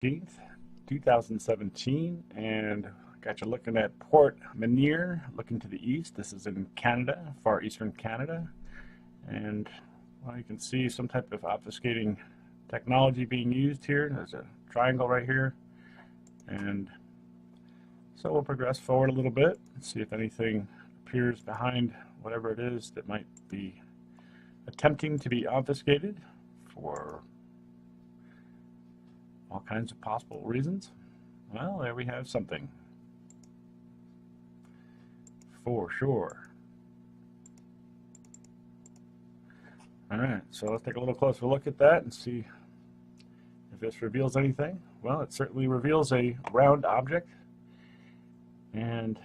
15th, 2017, and got you looking at Port Menir, looking to the east. This is in Canada, far eastern Canada, and well, you can see some type of obfuscating technology being used here. There's a triangle right here, and so we'll progress forward a little bit and see if anything appears behind whatever it is that might be attempting to be obfuscated for all kinds of possible reasons. Well, there we have something. For sure. Alright, so let's take a little closer look at that and see if this reveals anything. Well, it certainly reveals a round object. And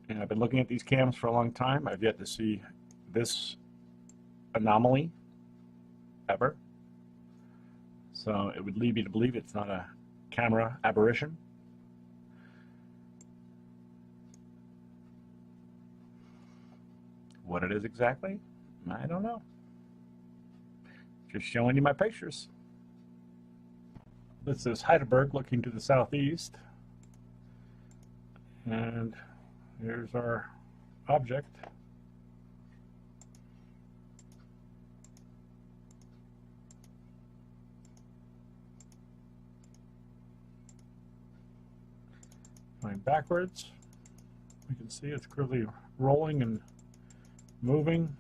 I've been looking at these cams for a long time. I've yet to see this anomaly ever. So it would lead me to believe it's not a camera aberration. What it is exactly, I don't know. Just showing you my pictures. This is Heidelberg looking to the southeast. And here's our object. Going backwards, we can see it's clearly rolling and moving.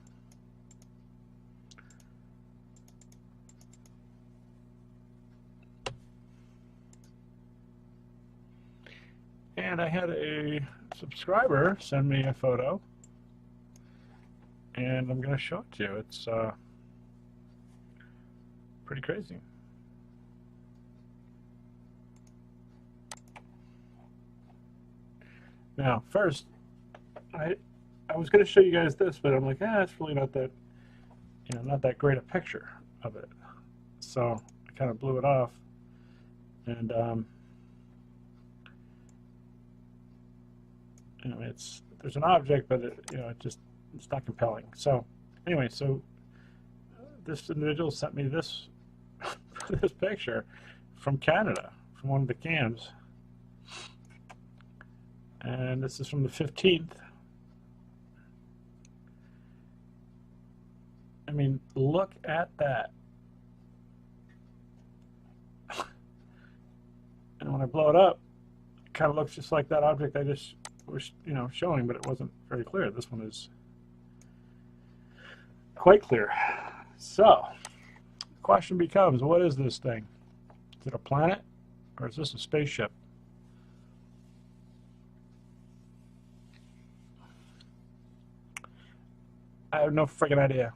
And I had a subscriber send me a photo, and I'm going to show it to you. It's pretty crazy. Now, first, I was going to show you guys this, but I'm like, it's really not that, not that great a picture of it. So I kind of blew it off, and there's an object, but it's not compelling. So anyway, this individual sent me this this picture from Canada, from one of the cams. And this is from the 15th. I mean, look at that. And when I blow it up, it kind of looks just like that object I just was, showing, but it wasn't very clear. This one is quite clear. So, the question becomes, what is this thing? Is it a planet, or is this a spaceship? I have no freaking idea.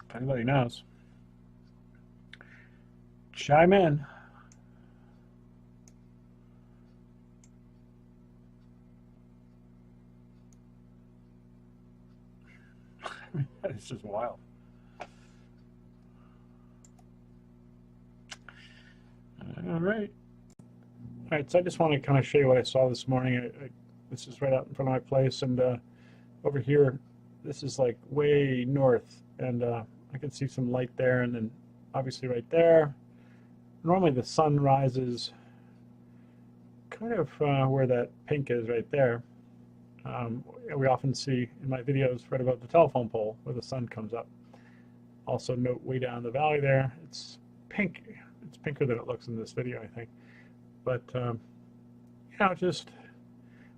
If anybody knows, chime in. It's just wild. All right. All right, so I just want to kind of show you what I saw this morning. This is right out in front of my place, and over here, this is like way north, and I can see some light there, and then obviously right there. Normally the sun rises kind of where that pink is right there. We often see in my videos right above the telephone pole where the sun comes up. Also note way down the valley there, it's pink. It's pinker than it looks in this video, I think. But, just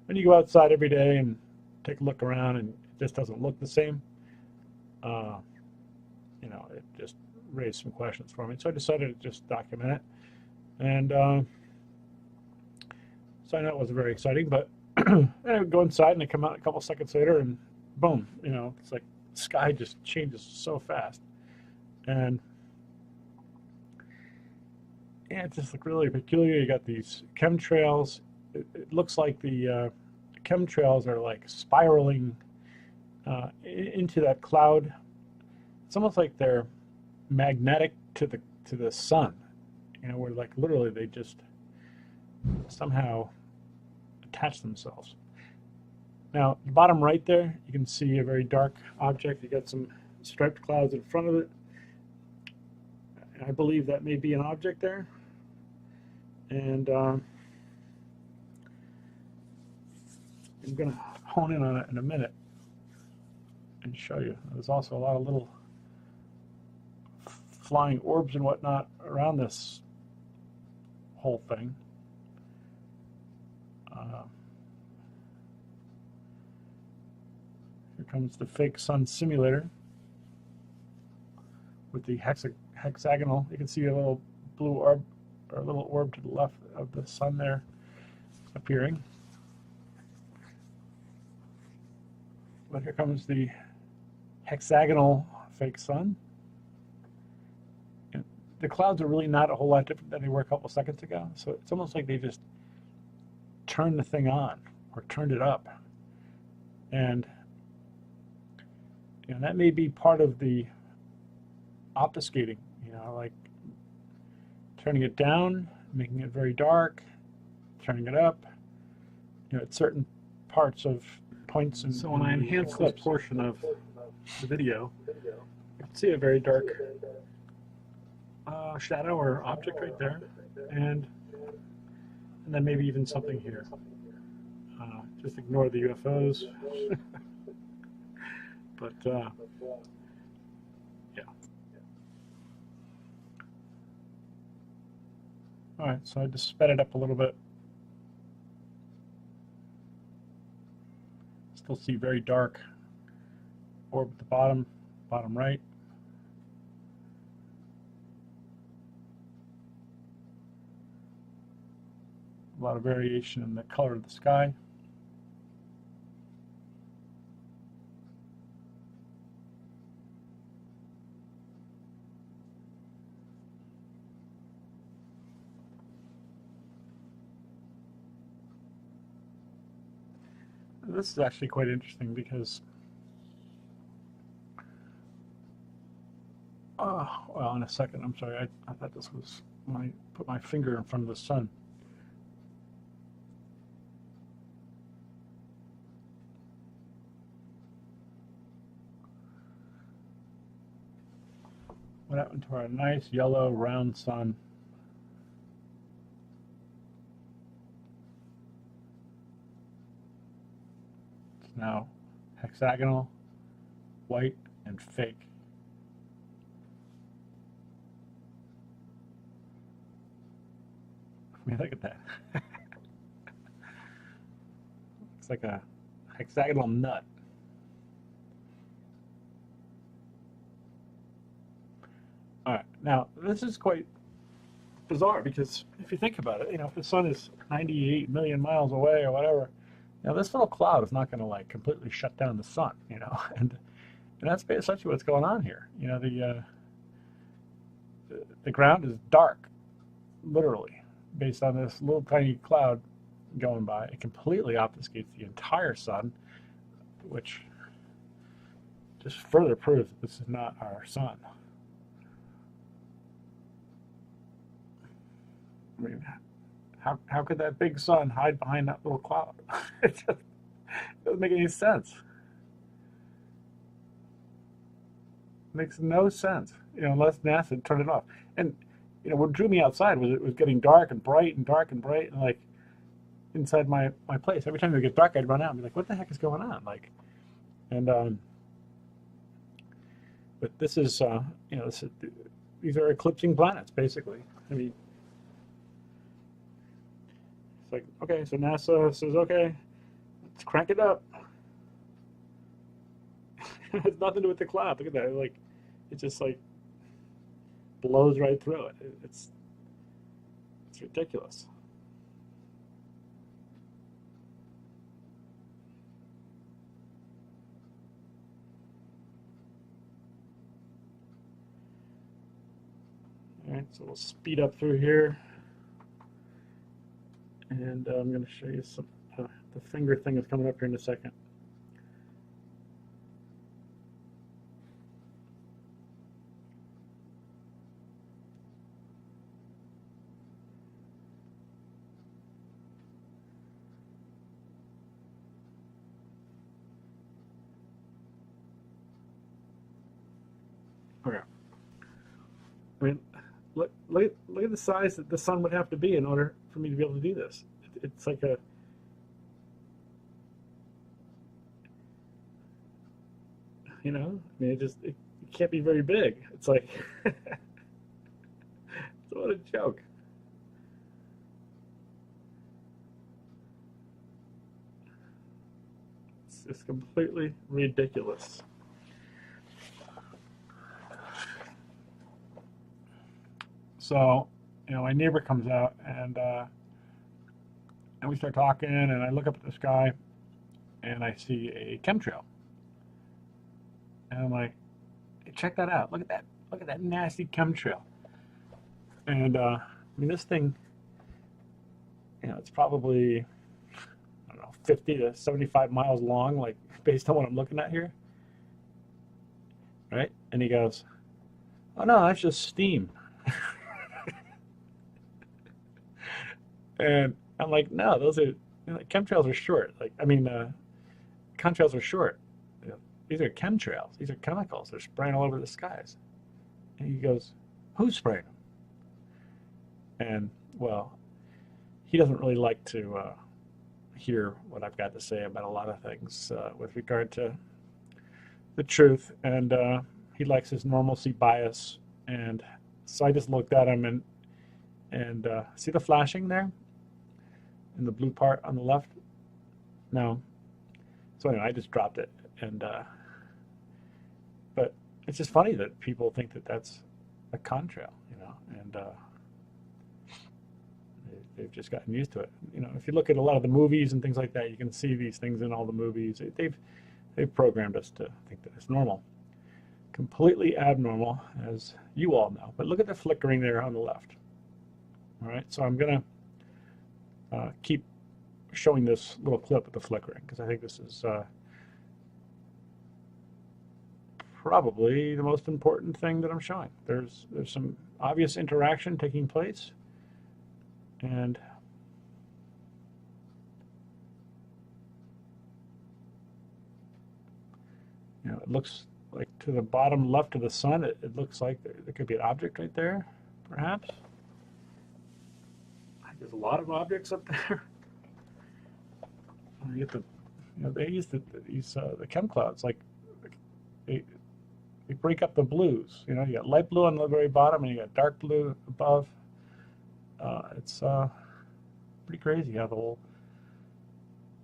when you go outside every day and take a look around and it just doesn't look the same, it just raised some questions for me. So I decided to just document it. And so I know it wasn't very exciting, but I would go inside and I come out a couple seconds later and boom, it's like the sky just changes so fast. And yeah, it's just like really peculiar. You got these chemtrails. It looks like the chemtrails are like spiraling into that cloud. It's almost like they're magnetic to the sun. You know, where like literally they just somehow attach themselves. Now, the bottom right there, you can see a very dark object. You got some striped clouds in front of it. I believe that may be an object there. And I'm going to hone in on it in a minute and show you. There's also a lot of little flying orbs and whatnot around this whole thing. Here comes the fake sun simulator with the hexagonal. You can see a little blue orb, or a little orb to the left of the sun there appearing. But here comes the hexagonal fake sun. And the clouds are really not a whole lot different than they were a couple seconds ago. So it's almost like they just turned the thing on or turned it up. And you know, that may be part of the obfuscating, you know, like turning it down, making it very dark, turning it up, you know, at certain parts of points. And so when I enhance this portion of the video, you can see a very dark shadow or object right there, and then maybe even something here. Just ignore the UFOs. But yeah. All right, so I just sped it up a little bit. Still see very dark orb at the bottom right. A lot of variation in the color of the sky. This is actually quite interesting because, well, in a second, I'm sorry, I thought this was when I put my finger in front of the sun. What happened to our nice yellow round sun? Now hexagonal, white, and fake. I mean, look at that. It's like a hexagonal nut. All right, now this is quite bizarre because if you think about it, you know, if the sun is 98 million miles away or whatever, you know, this little cloud is not going to like completely shut down the sun, you know, and that's essentially what's going on here. You know, the ground is dark, literally, based on this little tiny cloud going by. It completely obfuscates the entire sun, which just further proves that this is not our sun. I mean, how could that big sun hide behind that little cloud? It just doesn't make any sense. It makes no sense, you know, unless NASA turned it off. And you know, what drew me outside was it was getting dark and bright and dark and bright, and like inside my place, every time it would get dark, I'd run out and be like, "What the heck is going on?" Like, and but this is, you know, these are eclipsing planets, basically. I mean. It's like, okay, so NASA says, okay, let's crank it up. It has nothing to do with the cloud. Look at that. Like, it just like blows right through it. It's ridiculous. All right, so we'll speed up through here. And I'm going to show you some, the finger thing is coming up here in a second. Okay. I mean, look at the size that the sun would have to be in order for me to be able to do this. It's like a, you know, I mean, it can't be very big. It's like, what a joke. It's completely ridiculous. So, my neighbor comes out and we start talking, and I look up at the sky and I see a chemtrail, and I'm like, hey, check that out! Look at that! Look at that nasty chemtrail! And I mean, this thing, it's probably, I don't know, 50 to 75 miles long, like based on what I'm looking at here, right? And he goes, "Oh no, that's just steam." And I'm like, no, those are, chemtrails are short. Like, I mean, contrails are short. These are chemtrails. These are chemicals. They're spraying all over the skies. And he goes, who's spraying them? And, well, he doesn't really like to hear what I've got to say about a lot of things with regard to the truth. And he likes his normalcy bias. And so I just looked at him and see the flashing there? In the blue part on the left? No. So anyway, I just dropped it. And but it's just funny that people think that that's a contrail, and they've just gotten used to it. If you look at a lot of the movies and things like that, you can see these things in all the movies. They've programmed us to think that it's normal. Completely abnormal, as you all know. But look at the flickering there on the left. All right, so I'm going to keep showing this little clip of the flickering, because I think this is probably the most important thing that I'm showing. There's some obvious interaction taking place, and it looks like to the bottom left of the sun, it looks like there could be an object right there, perhaps. There's a lot of objects up there. You get they use the chem clouds, like they break up the blues. You got light blue on the very bottom, and you got dark blue above. It's pretty crazy how the whole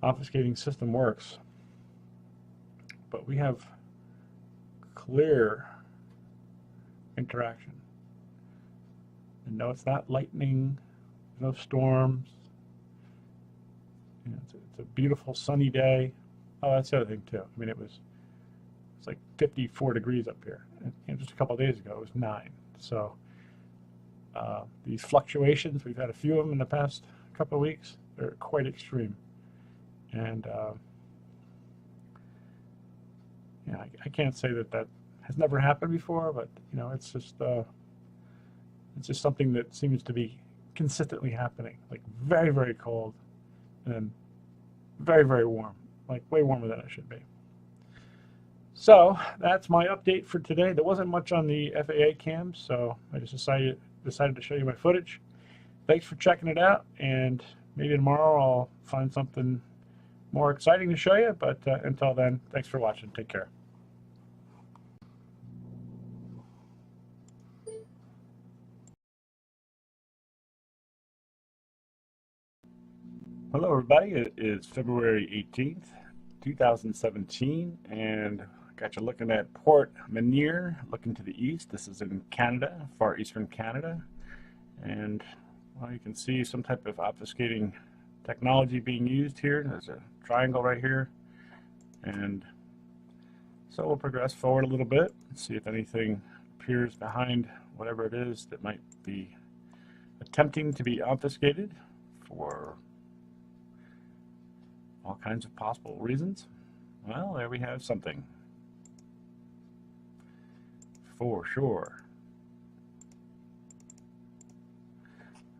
obfuscating system works. But we have clear interaction. And no, it's not lightning. No storms. It's a beautiful sunny day. Oh, that's the other thing too. I mean, it's like 54 degrees up here. And just a couple of days ago, it was 9. So these fluctuations, we've had a few of them in the past couple of weeks. They're quite extreme. And I can't say that has never happened before, but it's just something that seems to be consistently happening, like very, very cold and then very, very warm, like way warmer than it should be. So that's my update for today. There wasn't much on the FAA cams, so I just decided to show you my footage. Thanks for checking it out, and maybe tomorrow I'll find something more exciting to show you, but until then, thanks for watching. Take care. Hello everybody, it is February 18th, 2017, and I got you looking at Port Menir, looking to the east. This is in Canada, far eastern Canada, and well, you can see some type of obfuscating technology being used here. There's a triangle right here, and so we'll progress forward a little bit and see if anything appears behind whatever it is that might be attempting to be obfuscated for all kinds of possible reasons. Well, there we have something. For sure.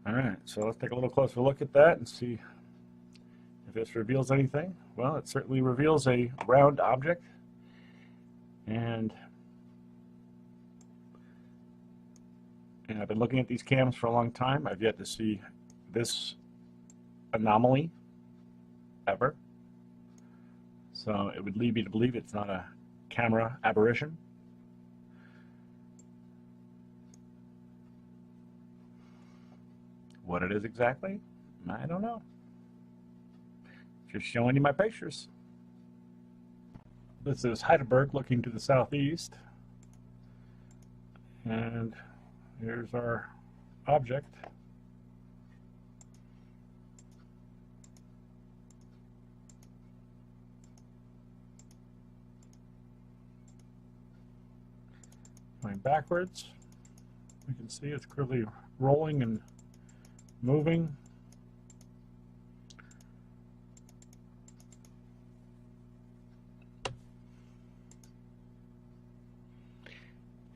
Alright, so let's take a little closer look at that and see if this reveals anything. Well, it certainly reveals a round object. And And I've been looking at these cams for a long time. I've yet to see this anomaly ever. So it would lead me to believe it's not a camera aberration. What it is exactly, I don't know. Just showing you my pictures. This is Heidelberg looking to the southeast. And here's our object. Going backwards, you can see it's clearly rolling and moving.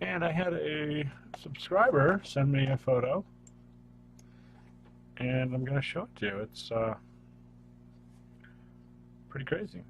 And I had a subscriber send me a photo, and I'm going to show it to you. It's pretty crazy.